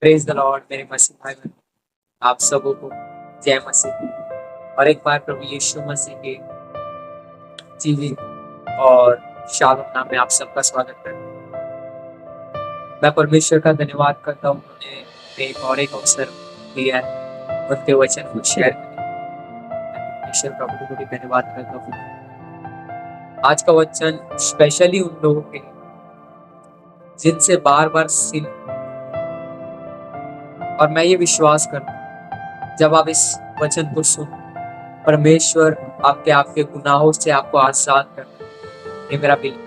Praise the Lord मेरे मसीह भाई बहन, आप सबों को जय मसीह की। और एक बार प्रभु यीशु मसीह के जीवित और शालोम नाम में आप सबका स्वागत करता हूँ। मैं परमेश्वर का धन्यवाद करता हूँ, उन्होंने एक और एक अवसर दिया है उनके वचन को शेयर करने का। परमेश्वर प्रभु को भी धन्यवाद करता हूँ। आज का वचन स्पेशली उन लोगों के लिए जिनसे बार बार सिन, और मैं ये विश्वास करता हूँ जब आप इस वचन को सुन, परमेश्वर आपके गुनाहों से आपको आजाद करता है। ये मेरा बिलीव।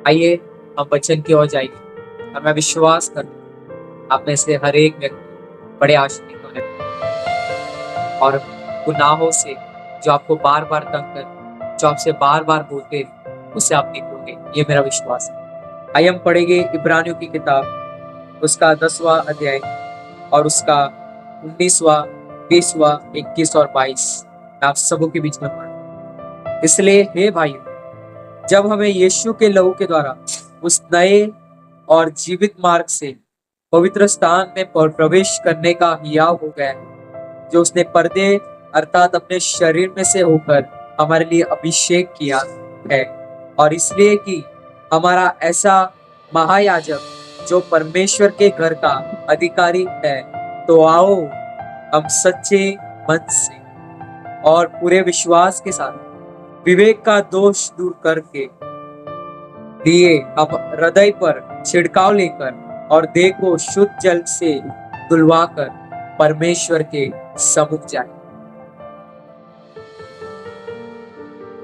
आइए हम वचन की ओर जाइए, और मैं विश्वास करता हूँ आप में से हर एक व्यक्ति बड़े आशीर्वादित होने और गुनाहों से जो आपको बार बार तंग कर, जो आपसे बार बार बोलते उससे आप निकलोगे, ये मेरा विश्वास है। आइए हम पढ़ेंगे इब्रानियों की किताब, उसका 10वां अध्याय और उसका 19वां, 20वां, 21 और 22 आप सबों के बीच में पढ़। इसलिए हे भाइयों, जब हमें यीशु के लहू के द्वारा उस नए और जीवित मार्ग से पवित्र स्थान में प्रवेश करने का हियाव हो गया है, जो उसने पर्दे अर्थात अपने शरीर में से होकर हमारे लिए अभिषेक किया है, और इसलिए कि हमारा ऐसा महायाजक जो परमेश्वर के घर का अधिकारी है, तो आओ हम सच्चे मन से और पूरे विश्वास के साथ विवेक का दोष दूर करके लिए हम हृदय पर छिड़काव लेकर और देह को शुद्ध जल से धुलवाकर परमेश्वर के सम्मुख जाए।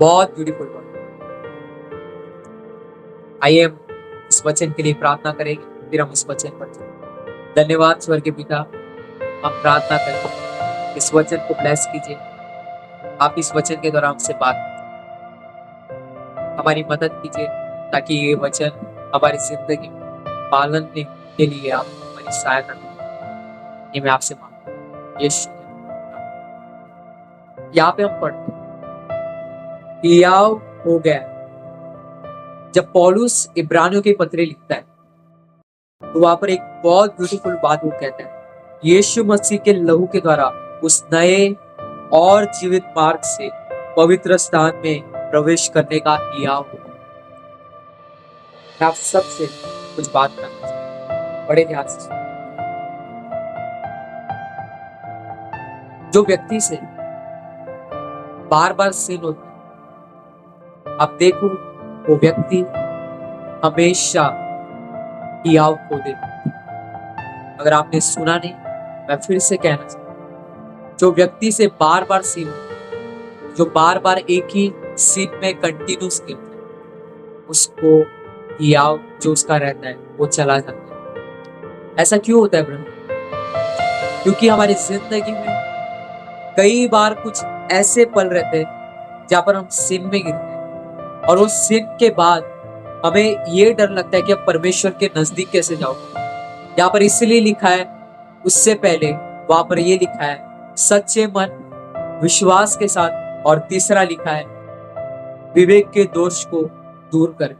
बहुत ब्यूटीफुल वर्ड। आइए हम इस वचन के लिए प्रार्थना करेंगे, फिर हम इस वचन पर चलेंगे। धन्यवाद स्वर्गीय पिता, हम प्रार्थना करते हैं इस वचन को ब्लेस कीजिए। आप इस वचन के द्वारा हमसे बात हमारी मदद कीजिए, ताकि ये वचन हमारी जिंदगी में पालन के लिए आप हमारी सहायता करें। ये मैं आपसे मांगता हूं यीशु। यहाँ पे हम पढ़ते हियाव हो गया। जब पौलुस इब्रानियों के पत्र लिखता है तो वहां पर एक बहुत ब्यूटीफुल बात वो कहता है, यीशु मसीह के लहू के द्वारा उस नए और जीवित मार्ग से पवित्र स्थान में प्रवेश करने का हियाव हो। आप सबसे कुछ बात करना चाहिए, बड़े ध्यान से। जो व्यक्ति से बार बार सिन होता है, आप देखो वो व्यक्ति हमेशा हियाव खो देता है। अगर आपने सुना नहीं, मैं फिर से कहना चाहता हूं, जो व्यक्ति से बार बार सिन, जो बार बार एक ही सिन में कंटिन्यूस गिरता है, उसको हियाव जो उसका रहता है वो चला जाता है। ऐसा क्यों होता है ब्रदर? क्योंकि हमारी जिंदगी में कई बार कुछ ऐसे पल रहते हैं जहां पर हम सिन में गिरते हैं, और उस सिन के बाद हमें ये डर लगता है कि अब परमेश्वर के नजदीक कैसे जाऊंगा। यहाँ पर इसलिए लिखा है, उससे पहले वहां पर ये लिखा है सच्चे मन विश्वास के साथ, और तीसरा लिखा है विवेक के दोष को दूर कर।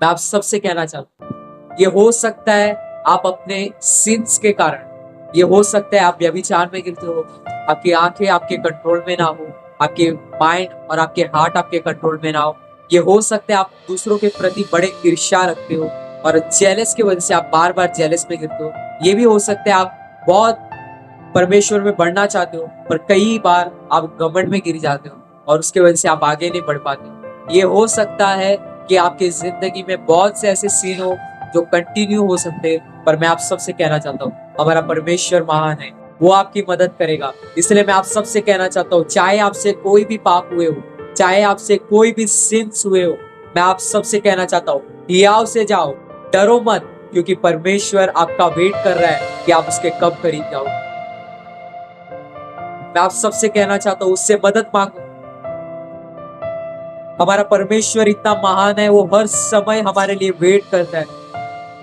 मैं आप सबसे कहना चाहता हूं, ये हो सकता है आप अपने सिंस के कारण, ये हो सकता है आप व्यभिचार में गिरते हो, आपकी आंखें आपके कंट्रोल में ना हो, आपके माइंड और आपके हार्ट आपके कंट्रोल में ना हो। ये हो सकता है आप दूसरों के प्रति बड़े ईर्ष्या रखते हो और जेलस की वजह से आप बार बार जेलस में गिरते हो। ये भी हो सकता है आप बहुत परमेश्वर में बढ़ना चाहते हो, पर कई बार आप घमंड में गिर जाते हो और उसके वजह से आप आगे नहीं बढ़ पाते। ये हो सकता है कि आपकी जिंदगी में बहुत से ऐसे सीन हो जो कंटिन्यू हो सकते हैं, पर मैं आप सबसे कहना चाहता हूँ हमारा परमेश्वर महान है, वो आपकी मदद करेगा। इसलिए मैं आप सबसे कहना चाहता हूँ, चाहे आपसे कोई भी पाप हुए हो, चाहे आपसे कोई भी सिंस हुए हो, मैं आप सबसे कहना चाहता हूँ हियाव से जाओ, डरो मत, क्योंकि परमेश्वर आपका वेट कर रहा है कि आप उसके कब करीब जाओ। मैं आप सबसे कहना चाहता हूँ उससे मदद मांगो। हमारा परमेश्वर इतना महान है, वो हर समय हमारे लिए वेट करता है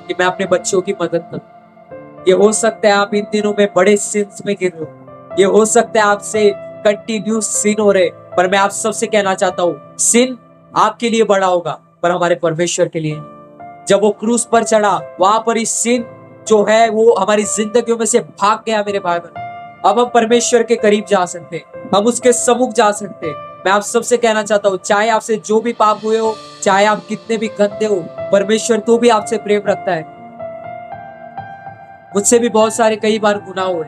कि मैं अपने बच्चों की मदद करूं। ये हो सकता है आप इन दिनों में बड़े सिंस में गिर रहे हो, ये हो सकता है आपसे कंटिन्यू सिन हो रहे, पर मैं आप सबसे कहना चाहता हूँ सिन आपके लिए बड़ा होगा, पर हमारे परमेश्वर के लिए नहीं। जब वो क्रूस पर चढ़ा, वहां पर इस सिन जो है वो हमारी जिंदगियों में से भाग गया मेरे भाई बहन। अब हम परमेश्वर के करीब जा सकते, हम उसके सम्मुख जा सकते। मैं आप सबसे कहना चाहता हूँ, चाहे आपसे जो भी पाप हुए हो, चाहे आप कितने भी गंदे हो, परमेश्वर तो भी आपसे प्रेम रखता है। मुझसे भी बहुत सारे कई बार गुनाह हुए,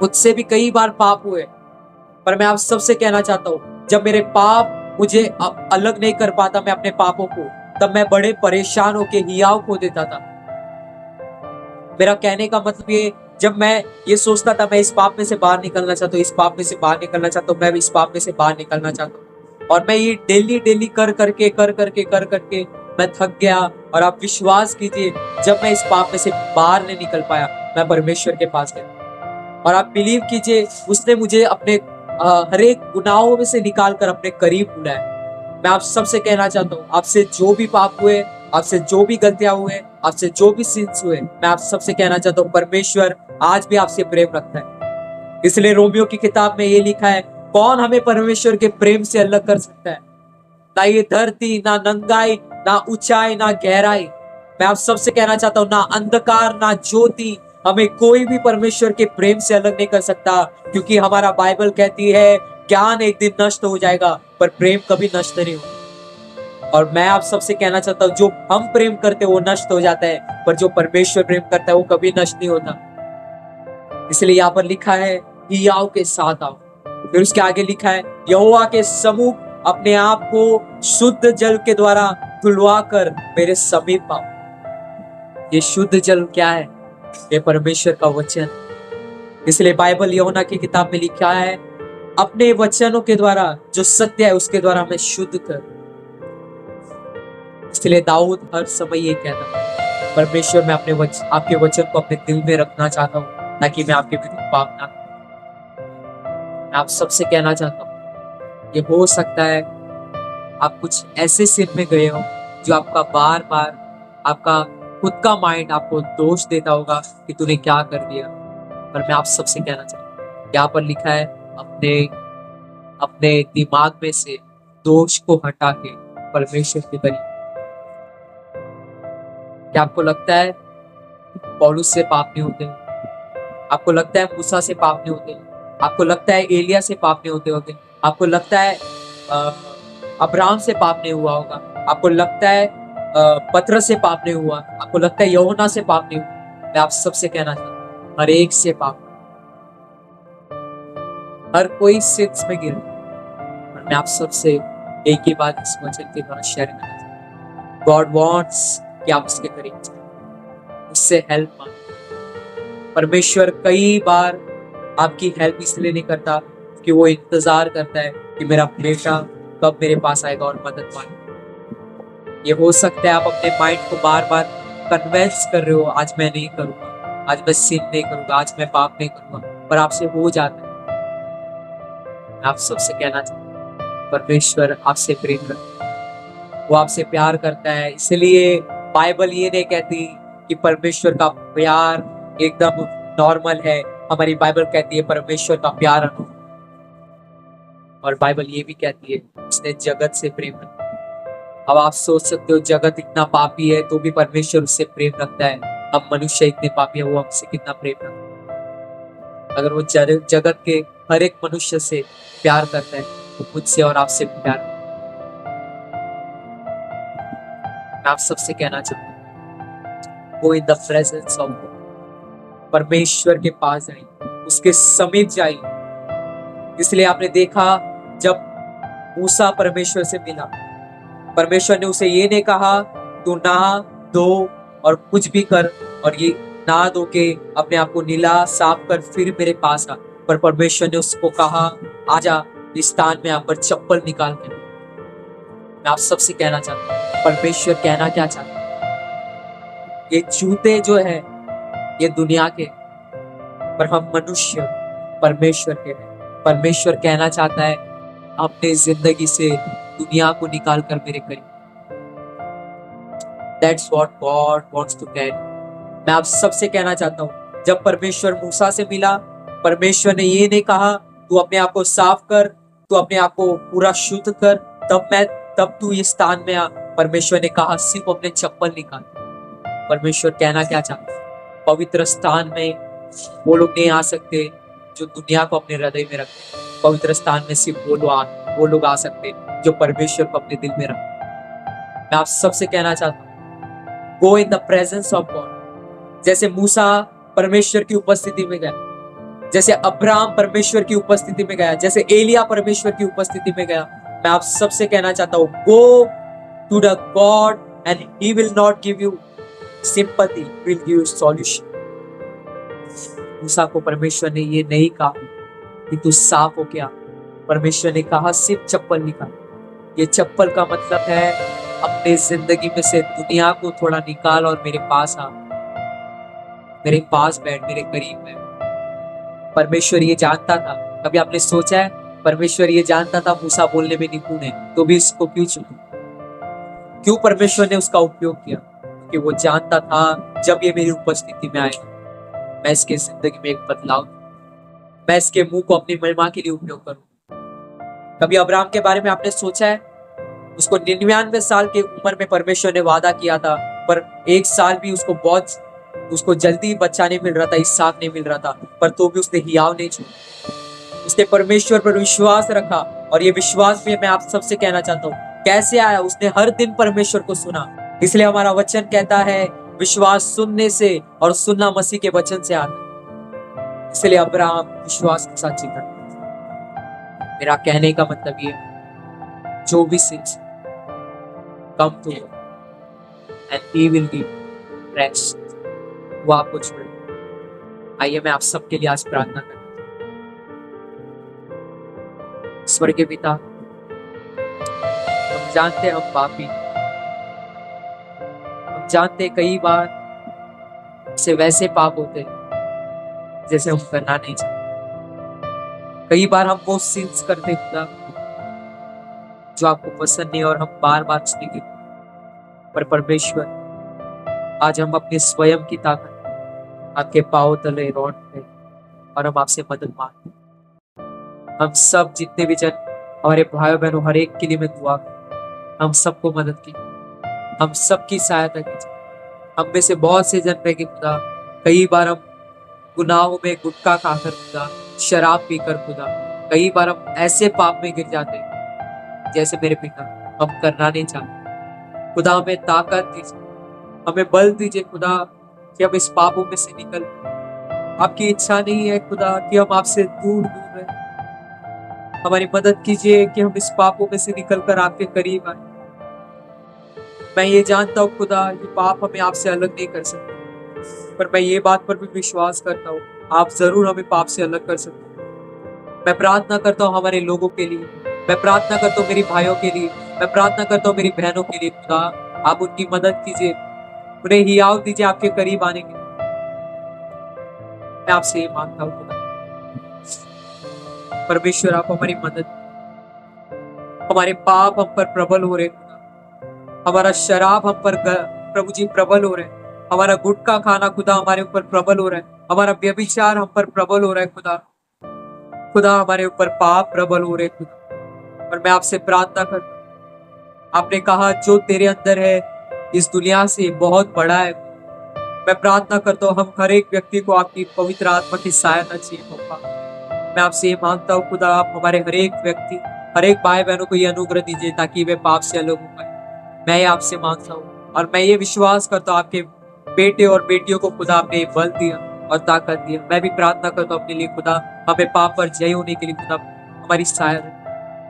मुझसे भी कई बार पाप हुए, पर मैं आप सबसे कहना चाहता हूँ, जब मेरे पाप मुझे अलग नहीं कर पाता मैं अपने पापों को, तब मैं बड़े परेशान होके हियाव खो देता था। मेरा कहने का मतलब ये, जब मैं ये सोचता था मैं इस पाप में से बाहर निकलना चाहता हूँ, इस पाप में से बाहर निकलना चाहता हूँ, मैं इस पाप में से बाहर निकलना चाहता हूँ, और मैं ये डेली डेली कर करके मैं थक गया। और आप विश्वास कीजिए, जब मैं इस पाप में से बाहर नहीं निकल पाया, मैं परमेश्वर के पास गया, और आप बिलीव कीजिए, उसने मुझे अपने हर एक गुनाहों में से निकाल कर अपने करीब बुलाया। मैं आप सबसे कहना चाहता हूँ, आपसे जो भी पाप हुए, आपसे जो भी गलतियां हुए, आपसे जो भी सिंस हुए, मैं आप सबसे कहना चाहता हूँ, परमेश्वर आज भी आपसे प्रेम रखता है। इसलिए रोमियो की किताब में ये लिखा है, कौन हमें परमेश्वर के प्रेम से अलग कर सकता है? ना ये धरती, ना नंगाई, ना ऊंचाई, ना गहराई। मैं आप सबसे कहना चाहता हूँ, ना अंधकार, ना ज्योति, हमें कोई भी परमेश्वर के प्रेम से अलग नहीं कर सकता, क्योंकि हमारा बाइबल कहती है, ज्ञान एक दिन नष्ट हो जाएगा पर प्रेम कभी नष्ट नहीं होगा। और मैं आप सबसे कहना चाहता हूँ, जो हम प्रेम करते हैं वो नष्ट हो जाता है, पर जो परमेश्वर प्रेम करता है वो कभी नष्ट नहीं होता। इसलिए यहाँ पर लिखा है, हियाव के साथ आओ। फिर उसके आगे लिखा है, यहोवा के सम्मुख अपने आप को शुद्ध जल के द्वारा धुलवा कर मेरे समीप आओ। ये शुद्ध जल क्या है? ये परमेश्वर का वचन। इसलिए बाइबल यूहन्ना की किताब में लिखा है, अपने वचनों के द्वारा, जो सत्य है उसके द्वारा मैं शुद्ध कर। इसलिए दाऊद हर समय ये कहता है, परमेश्वर मैं अपने आपके वचन को अपने दिल में रखना चाहता हूँ, ताकि मैं आपके विरुद्ध पाप ना करूं। मैं आप सबसे कहना चाहता हूँ, ये हो सकता है आप कुछ ऐसे सिन में गए हो जो आपका बार बार आपका खुद का माइंड आपको दोष देता होगा कि तूने क्या कर दिया। पर मैं आप सबसे कहना चाहता हूँ, यहाँ पर लिखा है, अपने अपने दिमाग में से दोष को हटा के परमेश्वर के करीब। क्या आपको लगता है पौलुस से पाप नहीं होते? आपको लगता है मूसा से पाप नहीं होते? आपको लगता है एलिया से पाप नहीं होते? आपको लगता है अब्राहम से पाप नहीं हुआ होगा? आपको लगता है पतरस से पाप नहीं हुआ? आपको लगता है यूहन्ना से पाप नहीं हुआ? मैं आप सबसे कहना चाहता हूँ, हर एक से पाप, हर कोई सिंस में गिर। और मैं आप सबसे एक ही बात इस वचन के द्वारा शेयर करना चाहता हूँ, गॉड वांट्स कि आप उसके करीब जाए, उससे हेल्प मांगे। परमेश्वर कई बार आपकी हेल्प इसलिए नहीं करता कि वो इंतजार करता है कि मेरा बेटा कब मेरे पास आएगा और मदद मांगे। ये हो सकता है आप अपने माइंड को बार बार कन्वेंस कर रहे हो, आज मैं नहीं करूंगा, आज मैं सिन नहीं करूंगा, आज मैं पाप नहीं करूंगा, पर आपसे हो जाता है। मैं आप सबसे कहना चाहता हूँ, परमेश्वर आपसे प्रेम करता है, वो आपसे प्यार करता है। इसलिए बाइबल ये नहीं कहती कि परमेश्वर का प्यार एकदम नॉर्मल है। हमारी बाइबल कहती है परमेश्वर का प्यार अनूठा। और बाइबल ये भी कहती है, उसने जगत से प्रेम रखा। अब आप सोच सकते हो, जगत इतना पापी है तो भी परमेश्वर उससे प्रेम रखता है। अब मनुष्य इतने पापी है, वो हमसे कितना प्रेम रखता है। अगर वो जगत के हर एक मनुष्य से प्यार करता है, तो मुझसे और आपसे प्यार। मैं आप सबसे कहना चाहता हूँ, वो इन द प्रेजेंस ऑफ गॉड, परमेश्वर के पास जाइए, उसके समीप जाइए। इसलिए आपने देखा, जब मूसा परमेश्वर से मिला, परमेश्वर ने उसे ये नहीं कहा तू नहा धो और कुछ भी कर, और ये नहा धो के अपने आप को नीला साफ कर फिर मेरे पास आ। पर परमेश्वर ने उसको कहा, आजा इस स्थान में आकर चप्पल निकाल के। मैं आप सबसे कहना चाहता हूँ, परमेश्वर कहना क्या चाहता है? ये जूते जो है ये दुनिया के, पर हम मनुष्य परमेश्वर के हैं। परमेश्वर कहना चाहता है, अपने जिंदगी से दुनिया को निकाल कर मेरे करीब। That's what God wants to tell. मैं आप सबसे कहना चाहता हूँ, जब परमेश्वर मूसा से मिला, परमेश्वर ने ये नहीं कहा तू अपने आप को साफ कर, तू अपने आप को पूरा शुद्ध कर, तब तू इस स्थान में आ। परमेश्वर ने कहा सिर्फ अपने चप्पल निकाल। परमेश्वर कहना क्या चाहता है? पवित्र स्थान में वो लोग नहीं आ सकते जो दुनिया को अपने हृदय में रखते। पवित्र स्थान में सिर्फ वो लोग आ सकते जो परमेश्वर को अपने दिल में रखते। मैं आप सबसे कहना चाहता हूँ, go in the presence of God. जैसे मूसा परमेश्वर की उपस्थिति में गया, जैसे अब्राहम परमेश्वर की उपस्थिति में गया, जैसे एलिया परमेश्वर की उपस्थिति में गया, मैं आप सबसे कहना चाहता हूँ, go to the God and he will not give you sympathy, will give you solution. मूसा को परमेश्वर ने ये नहीं कहा कि तू साफ हो क्या, परमेश्वर ने कहा सिर्फ चप्पल निकाल। ये चप्पल का मतलब है अपने जिंदगी में से दुनिया को थोड़ा निकाल और मेरे पास आ, मेरे पास बैठ, मेरे करीब बैठ। परमेश्वर ये जानता था, कभी आपने सोचा है परमेश्वर ये जानता था मूसा बोलने में निपुण है, तो भी इसको क्यों चुना? क्यों परमेश्वर ने उसका उपयोग किया? क्योंकि वो जानता था जब ये मेरी उपस्थिति में आएगा मैं इसके जिंदगी में एक बदलाव, मैं इसके मुंह को अपनी महिमा के लिए उपयोग करूं। कभी अब्राहम के बारे में आपने सोचा है? उसको 99 साल की उम्र में परमेश्वर ने वादा किया था, पर एक साल भी उसको जल्दी बच्चा नहीं मिल रहा था, इसहाक नहीं मिल रहा था, पर तो भी उसने हियाव नहीं छोड़ा। उसने परमेश्वर पर विश्वास रखा, और ये विश्वास भी मैं आप सबसे कहना चाहता हूँ कैसे आया। उसने हर दिन परमेश्वर को सुना। इसलिए हमारा वचन कहता है विश्वास सुनने से और सुनना मसीह के वचन से आता है। इसलिए अब्राहम विश्वास के साथ जीता। मेरा कहने का मतलब ये, जो भी says come to and he will give rest, वो आपको छोड़े। आइए मैं आप सबके लिए आज प्रार्थना करता हूं। स्वर्गीय पिता, हम जानते हैं हम पापी, हम जानते कई बार से वैसे पाप होते हैं जैसे हम करना नहीं चाहते। कई बार हम वो सिंस करते खुदा जो आपको पसंद नहीं, और हम बार बार उसने की। पर परमेश्वर, आज हम अपने स्वयं की ताकत आपके पांव तले लौटते और हम आपसे मदद मांगते। हम सब जितने भी जन हमारे भाई बहनों हर एक के लिए मैं दुआ कर, हम सबको मदद की, हम सबकी सहायता कीजिए। हम में से बहुत से जन रहे खुदा, कई बार हम गुनाहों में गुटखा खाकर खुदा, शराब पीकर खुदा, कई बार हम ऐसे पाप में गिर जाते हैं जैसे मेरे पिता हम करना नहीं चाहते। खुदा हमें ताकत दीजिए, हमें बल दीजिए खुदा कि हम इस पापों में से निकल। आपकी इच्छा नहीं है खुदा कि हम आपसे दूर दूर रहे। हमारी मदद कीजिए कि हम इस पापों में से निकलकर आपके करीब आए। मैं ये जानता हूँ खुदा ये पाप हमें आपसे अलग नहीं कर सकते, पर मैं ये बात पर भी विश्वास करता हूँ आप जरूर हमें पाप से अलग कर सकते हैं। मैं प्रार्थना करता हूँ हमारे लोगों के लिए, मैं प्रार्थना करता हूँ मेरी भाइयों के लिए, मैं प्रार्थना करता हूँ मेरी बहनों के लिए। खुदा आप उनकी मदद कीजिए, उन्हें हियाव दीजिए आपके करीब आने के लिए। मैं आपसे ये मांगता हूँ खुदा परमेश्वर, आप हमारी मदद। हमारे पाप हम पर प्रबल हो रहे खुदा, हमारा शराब हम पर प्रभु जी प्रबल हो रहे, हमारा गुटखा खाना खुदा हमारे ऊपर प्रबल हो रहा है, हमारा व्यभिचार हम पर प्रबल हो रहा है खुदा, खुदा हमारे ऊपर पाप प्रबल हो रहे खुदा। और मैं आपसे प्रार्थना करता हूं, आपने कहा जो तेरे अंदर है इस दुनिया से बहुत बड़ा है। मैं प्रार्थना करता हूँ हम हर एक व्यक्ति को आपकी पवित्र आत्मा की सहायता चाहिए पापा। मैं आपसे ये मांगता हूँ खुदा आप हमारे हर एक व्यक्ति, हर एक भाई बहनों को ये अनुग्रह दीजिए ताकि वे पाप से अलग हो पाए। मैं ये आपसे मांगता हूँ और मैं ये विश्वास करता हूँ आपके बेटे और बेटियों को खुदा आपने बल दिया और ताकत दिया। मैं भी प्रार्थना करता हूँ अपने लिए खुदा हमें पाप पर जय होने के लिए खुदा हमारी सहायता।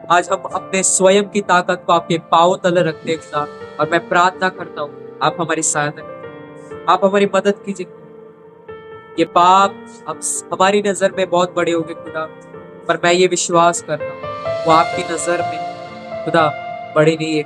आज हम अपने स्वयं की ताकत को आपके पांव तले रखते हैं खुदा, और मैं प्रार्थना करता हूँ आप हमारी सहायता करें, आप हमारी मदद कीजिए। ये पाप अब हमारी नजर में बहुत बड़े हो गए खुदा, पर मैं ये विश्वास करता हूँ वो आपकी नजर में खुदा बड़े नहीं है।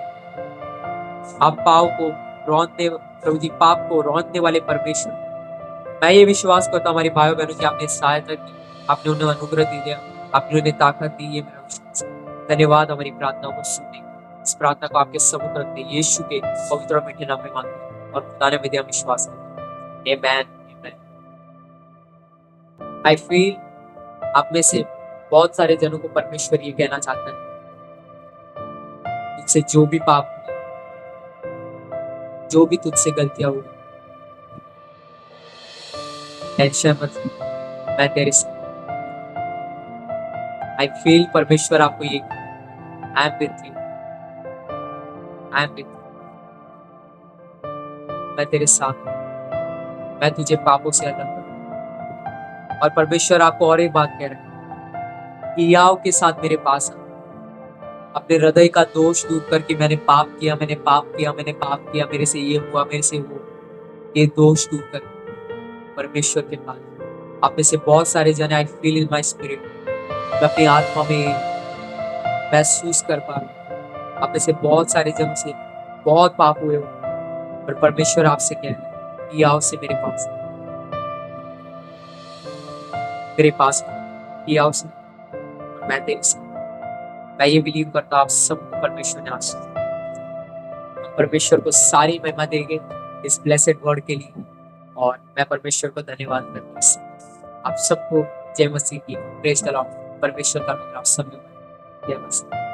आप पाप को रौंदने, प्रभु जी पाप को रौंदने वाले परमेश्वर। मैं ये विश्वास करता हूँ हमारे भाइयों बहनों की आपने सहायता की, आपने उन्हें अनुग्रह दी दिया, आपने उन्हें ताकत दी। ये मेरा विश्वास है। धन्यवाद हमारी प्रार्थनाओं को सुनने। इस प्रार्थना को आपके समुद्र रखते यीशु के पवित्र और मीठे नाम में मांगते और खुदा ने विद्या विश्वास करते। आमेन। आई फील आप में से बहुत सारे जनों को परमेश्वर ये कहना चाहता है इनसे जो भी पाप जो भी तुझसे गलतियां हुई, टेंशन मत ले, मैं तेरे साथ। आई फील परमेश्वर आपको ये, I am with you, I am with, मैं तेरे साथ हूं, मैं तुझे पापों से अलग करूं। और परमेश्वर आपको और एक बात कह रहा है कि याव के साथ मेरे पास आ, अपने हृदय का दोष दूर करके मैंने पाप किया, मैंने पाप किया, मैंने पाप किया, मेरे से ये हुआ, मेरे से वो, ये दोष दूर कर परमेश्वर के पास। आप में से बहुत सारे जन, I feel in my spirit, मैं अपनी आत्मा में महसूस कर पा रहा हूं, आप में से बहुत सारे जन से बहुत पाप हुए हो, पर परमेश्वर आपसे कह रहे हैं कि आओ से मेरे पास, मेरे पास कि आओ से, मैं तेरे साथ। मैं ये बिलीव करता हूं आप सबको परमेश्वर ने आशीष, परमेश्वर को सारी महिमा देंगे इस ब्लेसेड वर्ड के लिए। और मैं परमेश्वर को धन्यवाद करता हूं। आप सबको जय मसीह की, प्रेज द लॉर्ड। परमेश्वर का नाम आप सब में जय मसीह।